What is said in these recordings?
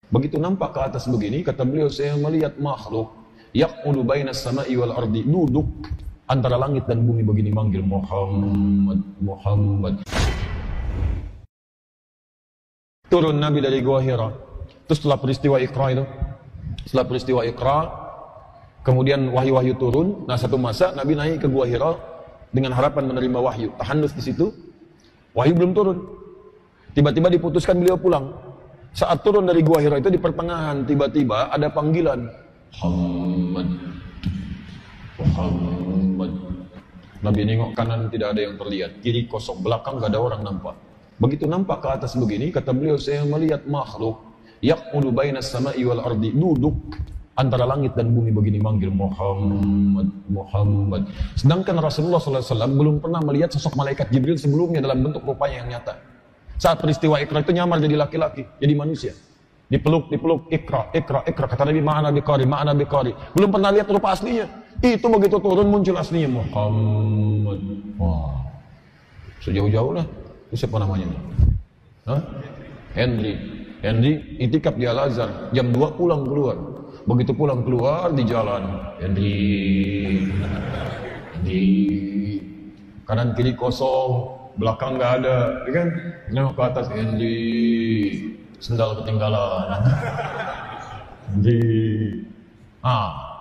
Begitu nampak ke atas begini, kata beliau, saya melihat makhluk yaqudu bainas sama'i wal ardi, duduk antara langit dan bumi begini, manggil Muhammad, Muhammad. Turun Nabi dari Gua Hira. Terus setelah peristiwa Iqra, kemudian wahyu-wahyu turun. Nah, satu masa Nabi naik ke Gua Hira dengan harapan menerima wahyu. Tahanus di situ. Wahyu belum turun. Tiba-tiba diputuskan beliau pulang. Saat turun dari Gua Hira itu, di pertengahan tiba-tiba ada panggilan, Muhammad, Muhammad. Nabi nengok kanan, tidak ada yang terlihat. Kiri kosong, belakang gak ada orang nampak. Begitu nampak ke atas begini, kata beliau, saya melihat makhluk yaqudu bainas sama'i wal ardi, duduk antara langit dan bumi begini, manggil Muhammad, Muhammad. Sedangkan Rasulullah SAW belum pernah melihat sosok malaikat Jibril sebelumnya dalam bentuk rupanya yang nyata. Saat peristiwa Iqra itu nyamar jadi laki-laki, jadi manusia. Dipeluk, Iqra, Iqra, Iqra. Kata Nabi, ma'ana biqari. Belum pernah lihat rupa aslinya. Itu begitu turun muncul aslinya, Muhammad. Wah, sejauh-jauh lah. Itu siapa namanya? Hah? Henry itikaf di Al-Azhar. Jam 2 pulang keluar. Begitu pulang keluar di jalan, Henry. Kanan kiri kosong, belakang nggak ada, ya kan? Nengok ke atas, Henry, sendal ketinggalan. Henry.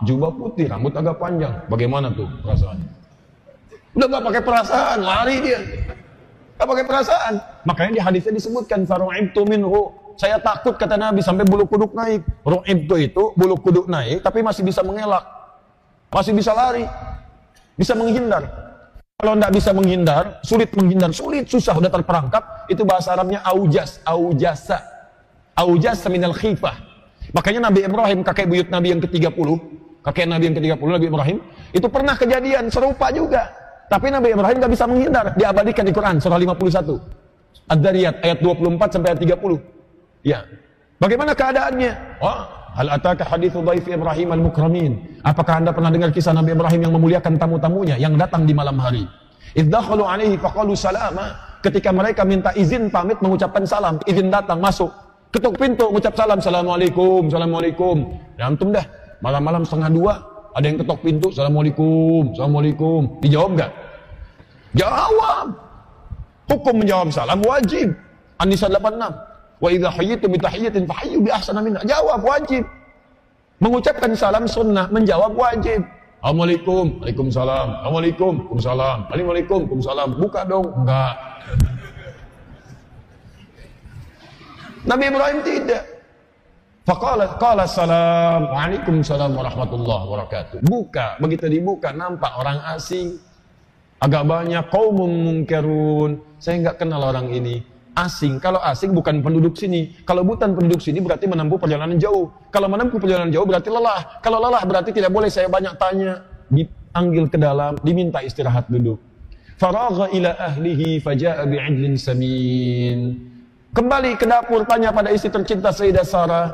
Jubah putih, rambut agak panjang. Bagaimana tuh perasaannya? Udah nggak pakai perasaan, lari dia. Nggak pakai perasaan. Makanya di hadisnya disebutkan, faru'ibtu minhu. Saya takut, kata Nabi, sampai bulu kuduk naik. Ru'ibtu itu bulu kuduk naik, tapi masih bisa mengelak, masih bisa lari, bisa menghindar. Kalau tidak bisa menghindar, sulit, susah, udah terperangkap. Itu bahasa Arabnya aujasa minal khifah. Makanya Nabi Ibrahim, kakek buyut Nabi yang ke-30, Nabi Ibrahim, itu pernah kejadian serupa juga. Tapi Nabi Ibrahim gak bisa menghindar. Diabadikan di Quran, surah 51. Ad-Dariyat, ayat 24 sampai ayat 30. Ya. Bagaimana keadaannya? Hal ataka hadithu dhaifi Ibrahim al-mukramin. Apakah anda pernah dengar kisah Nabi Ibrahim yang memuliakan tamu-tamunya yang datang di malam hari? Idh dakhalu alaihi faqalu salama. Ketika mereka minta izin pamit mengucapkan salam, izin datang masuk, ketuk pintu mengucap salam, assalamualaikum, assalamualaikum. Ya antum dah, malam-malam 1:30 ada yang ketok pintu, assalamualaikum, assalamualaikum. Dijawab enggak? Jawab. Hukum menjawab salam wajib. An-Nisa 86. Wa idza hayyitum bi tahiyyatin fahayyu bi ahsana minha. Jawab wajib. Mengucapkan salam sunnah, menjawab wajib. Assalamualaikum, waalaikumsalam. Assalamualaikum, waalaikumsalam. Assalamualaikum, waalaikumsalam. Buka dong. Enggak. Nabi Ibrahim tidak. Qala salam, waalaikumsalam warahmatullahi wabarakatuh. Buka, begitu dibuka nampak orang asing. Agak banyak qaumun munkarun. Saya enggak kenal orang ini. Asing, kalau asing bukan penduduk sini. Kalau bukan penduduk sini berarti menempuh perjalanan jauh. Kalau menempuh perjalanan jauh berarti lelah. Kalau lelah berarti tidak boleh saya banyak tanya. Dipanggil ke dalam, diminta istirahat duduk. Faragha ila ahlihi faja'a bi'idlin samin. Kembali ke dapur, tanya pada istri tercinta Sayyidah Sarah.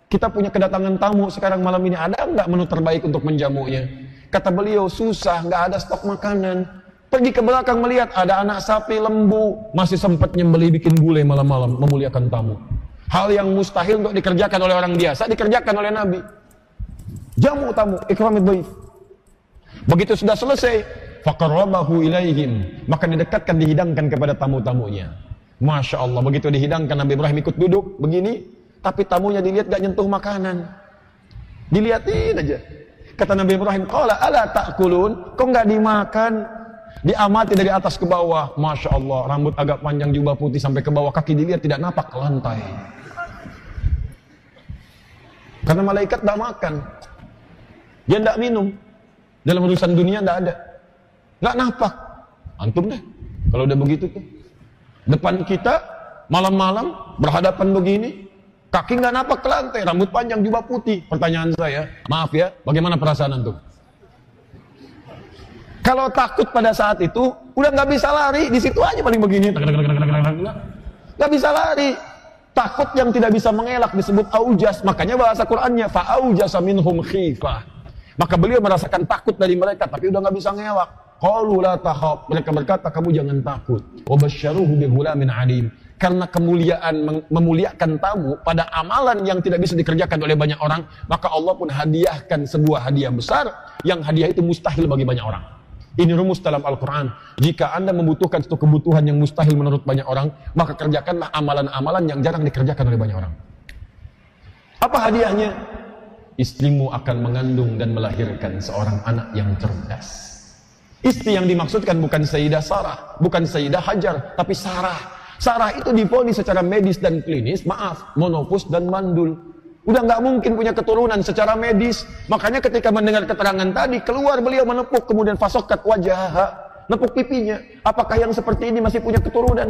Kita punya kedatangan tamu sekarang malam ini. Ada enggak menu terbaik untuk menjamunya? Kata beliau, susah, enggak ada stok makanan. Pergi ke belakang melihat ada anak sapi lembu, masih sempat nyembeli bikin gulai malam-malam memuliakan tamu. Hal yang mustahil untuk dikerjakan oleh orang biasa dikerjakan oleh Nabi. Jamu tamu, ikramid dhaif. Begitu sudah selesai, faqarrabahu ilaihim, maka didekatkan, dihidangkan kepada tamu-tamunya. Masya Allah, begitu dihidangkan Nabi Ibrahim ikut duduk begini, tapi tamunya dilihat gak nyentuh makanan. Dilihatin aja. Kata Nabi Ibrahim, qala ala ta'kulun, kok gak dimakan? Diamati dari atas ke bawah, Masya Allah, rambut agak panjang, jubah putih sampai ke bawah, kaki dilihat tidak napak ke lantai. Karena malaikat tidak makan, dia tidak minum, dalam urusan dunia tidak ada, nggak napak. Antum deh, kalau udah begitu tuh, depan kita malam-malam berhadapan begini, kaki nggak napak ke lantai, rambut panjang, jubah putih. Pertanyaan saya, maaf ya, bagaimana perasaan antum? Kalau takut pada saat itu, udah nggak bisa lari, di situ aja paling begini, nggak bisa lari. Takut yang tidak bisa mengelak disebut aujas, makanya bahasa Qur'annya fa'aujasa minhum khifah. Maka beliau merasakan takut dari mereka, tapi udah nggak bisa ngelak. Qalu la takhaf, mereka berkata kamu jangan takut. Wa basyaruhu bi ghulamin alim, karena kemuliaan memuliakan tamu pada amalan yang tidak bisa dikerjakan oleh banyak orang, maka Allah pun hadiahkan sebuah hadiah besar yang hadiah itu mustahil bagi banyak orang. Ini rumus dalam Al-Quran. Jika Anda membutuhkan satu kebutuhan yang mustahil menurut banyak orang, maka kerjakanlah amalan-amalan yang jarang dikerjakan oleh banyak orang. Apa hadiahnya? Istrimu akan mengandung dan melahirkan seorang anak yang cerdas. Istri yang dimaksudkan bukan Sayyidah Sarah, bukan Sayyidah Hajar, tapi Sarah. Sarah itu divonis secara medis dan klinis, maaf, monopus dan mandul. Udah nggak mungkin punya keturunan secara medis. Makanya ketika mendengar keterangan tadi, keluar beliau menepuk, kemudian fasokat wajah, nepuk pipinya. Apakah yang seperti ini masih punya keturunan?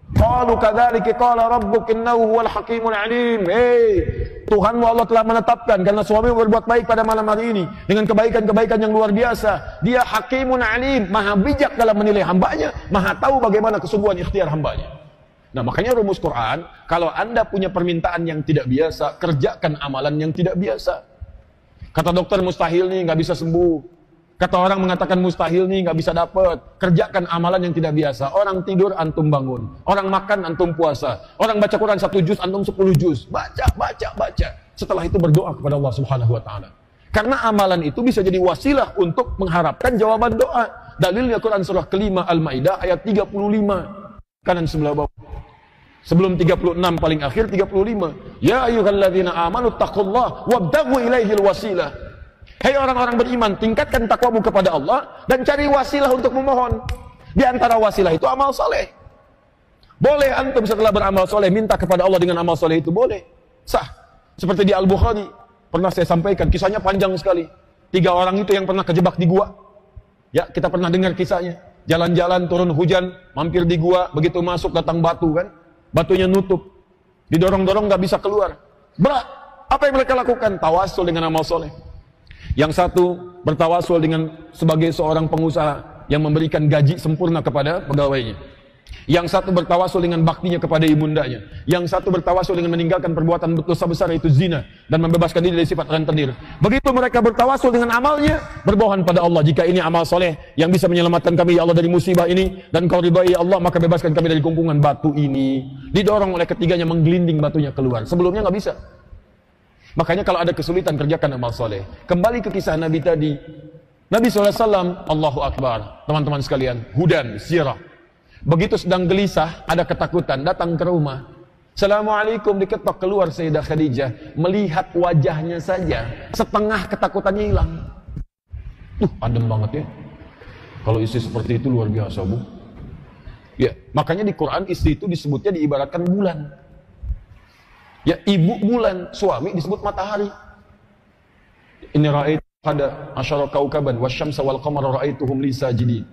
Qalu kadzalika qala rabbuk innahu huwal hakimul alim. Tuhanmu Allah telah menetapkan karena suami berbuat baik pada malam hari ini dengan kebaikan-kebaikan yang luar biasa. Dia hakimun alim, maha bijak dalam menilai hambanya, maha tahu bagaimana kesungguhan ikhtiar hambanya. Nah, makanya rumus Quran, kalau Anda punya permintaan yang tidak biasa, kerjakan amalan yang tidak biasa. Kata dokter mustahil nih, nggak bisa sembuh. Kata orang mengatakan mustahil nih, nggak bisa dapat. Kerjakan amalan yang tidak biasa. Orang tidur, antum bangun. Orang makan, antum puasa. Orang baca Quran 1 juz, antum 10 juz. Baca. Setelah itu berdoa kepada Allah Subhanahu wa Ta'ala. Karena amalan itu bisa jadi wasilah untuk mengharapkan jawaban doa. Dalilnya Quran surah kelima Al-Maidah ayat 35. Kanan sebelah bawah. Sebelum 36 paling akhir 35. Ya ayyuhalladzina amanu taqullaha wabtaghu ilaihil wasilah. Hei orang-orang beriman, tingkatkan takwamu kepada Allah dan cari wasilah untuk memohon. Di antara wasilah itu amal soleh. Boleh antum setelah beramal soleh minta kepada Allah dengan amal soleh itu boleh, sah. Seperti di Al-Bukhari pernah saya sampaikan, kisahnya panjang sekali. 3 orang itu yang pernah kejebak di gua. Ya, kita pernah dengar kisahnya. Jalan-jalan turun hujan, mampir di gua, begitu masuk datang batu kan, batunya nutup, didorong-dorong nggak bisa keluar. Berat. Apa yang mereka lakukan? Tawasul dengan amal soleh. Yang satu bertawasul dengan sebagai seorang pengusaha yang memberikan gaji sempurna kepada pegawainya. Yang satu bertawasul dengan baktinya kepada ibundanya. Yang satu bertawasul dengan meninggalkan perbuatan dosa besar yaitu zina dan membebaskan diri dari sifat rentenir. Begitu mereka bertawasul dengan amalnya, berbohong pada Allah, jika ini amal soleh yang bisa menyelamatkan kami ya Allah dari musibah ini, dan kau ridhai ya Allah, maka bebaskan kami dari kungkungan batu ini. Didorong oleh ketiganya menggelinding batunya keluar. Sebelumnya nggak bisa. Makanya kalau ada kesulitan, kerjakan amal soleh. Kembali ke kisah Nabi tadi. Nabi SAW, Allahu Akbar. Teman-teman sekalian, hudan, sirah. Begitu sedang gelisah, ada ketakutan, datang ke rumah. Assalamualaikum, diketok, keluar Sayyidah Khadijah. Melihat wajahnya saja, setengah ketakutannya hilang. Adem banget ya. Kalau istri seperti itu luar biasa, Bu. Ya, makanya di Quran istri itu disebutnya diibaratkan bulan. Ya, ibu bulan, suami disebut matahari. Inni ra'aitu qada asyara kaukaban wasyamsa wal qamara ra'aituhum li sajidin.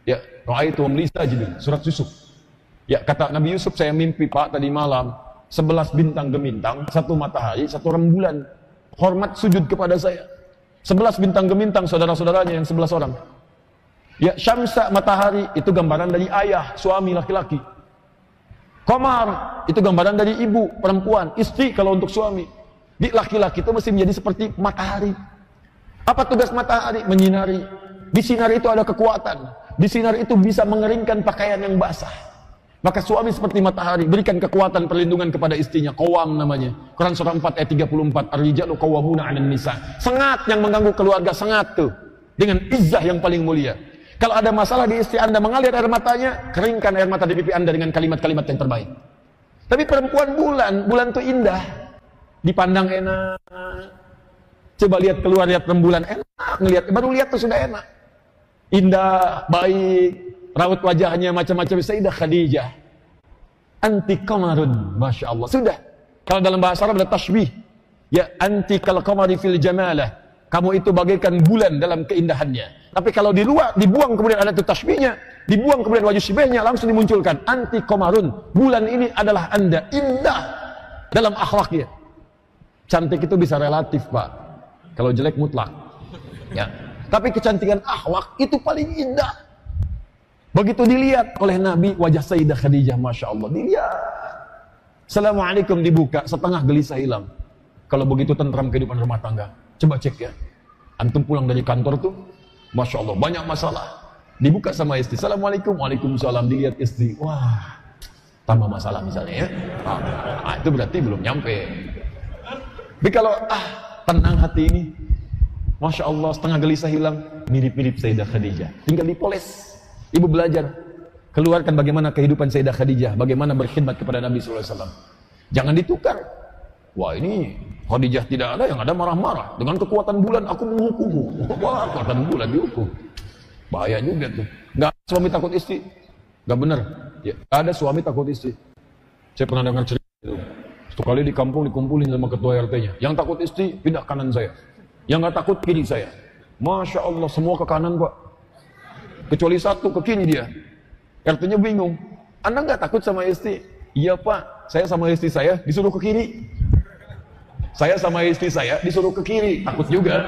Ya, ra'aituhum li sajidin. Surat Yusuf. Ya, kata Nabi Yusuf, saya mimpi Pak tadi malam 11 bintang gemintang, 1 matahari, 1 rembulan. Hormat sujud kepada saya. 11 bintang gemintang saudara-saudaranya yang 11 orang. Ya, syamsa matahari itu gambaran dari ayah, suami laki-laki. Qamar itu gambaran dari ibu, perempuan, istri kalau untuk suami. Di laki-laki itu mesti menjadi seperti matahari. Apa tugas matahari? Menyinari. Di sinar itu ada kekuatan. Di sinar itu bisa mengeringkan pakaian yang basah. Maka suami seperti matahari, berikan kekuatan perlindungan kepada istrinya. Qawam namanya. Quran surah 4 ayat 34. Ar-rijalu qawwamuna 'alan nisa. Sengat yang mengganggu keluarga, sengat tuh. Dengan izzah yang paling mulia. Kalau ada masalah di istri Anda mengalir air matanya, keringkan air mata di pipi Anda dengan kalimat-kalimat yang terbaik. Tapi perempuan bulan itu indah. Dipandang enak. Coba lihat keluar, lihat rembulan, enak ngelihat. Baru lihat tuh sudah enak. Indah, baik, raut wajahnya macam-macam. Sayyidah Khadijah. Anti qamarun, Masya Allah. Sudah. Kalau dalam bahasa Arab ada tashbih. Ya, anti kal qamari fil jamalah. Kamu itu bagaikan bulan dalam keindahannya. Tapi kalau dibuang kemudian ada itu tasbihnya, dibuang kemudian wajah sibahnya, langsung dimunculkan anti komarun. Bulan ini adalah Anda indah dalam akhlaknya. Cantik itu bisa relatif, Pak. Kalau jelek mutlak. Ya. Tapi kecantikan akhlak itu paling indah. Begitu dilihat oleh Nabi wajah Sayyidah Khadijah, Masya Allah, dilihat. Assalamualaikum dibuka, setengah gelisah hilang. Kalau begitu tentram kehidupan rumah tangga. Coba cek ya. Antum pulang dari kantor tuh, Masya Allah, banyak masalah. Dibuka sama istri. Assalamualaikum, waalaikumsalam. Dilihat istri. Wah, tambah masalah misalnya ya. Itu berarti belum nyampe. Tapi kalau tenang hati ini, Masya Allah, setengah gelisah hilang, mirip-mirip Sayyidah Khadijah. Tinggal dipoles. Ibu belajar, keluarkan bagaimana kehidupan Sayyidah Khadijah, bagaimana berkhidmat kepada Nabi SAW. Jangan ditukar. Wah, ini Khadijah tidak ada, yang ada marah-marah. Dengan kekuatan bulan aku menghukummu. Wah, kekuatan bulan dihukum. Bahaya juga tuh. Nggak suami takut istri. Nggak benar. Ya, ada suami takut istri. Saya pernah dengar cerita itu. Satu kali di kampung dikumpulin sama ketua RT-nya. Yang takut istri, pindah kanan saya. Yang nggak takut, kiri saya. Masya Allah, semua ke kanan, Pak. Kecuali satu, ke kiri dia. RT-nya bingung. Anda nggak takut sama istri? Iya, Pak. Saya sama istri saya disuruh ke kiri. Saya sama istri saya disuruh ke kiri. Takut juga.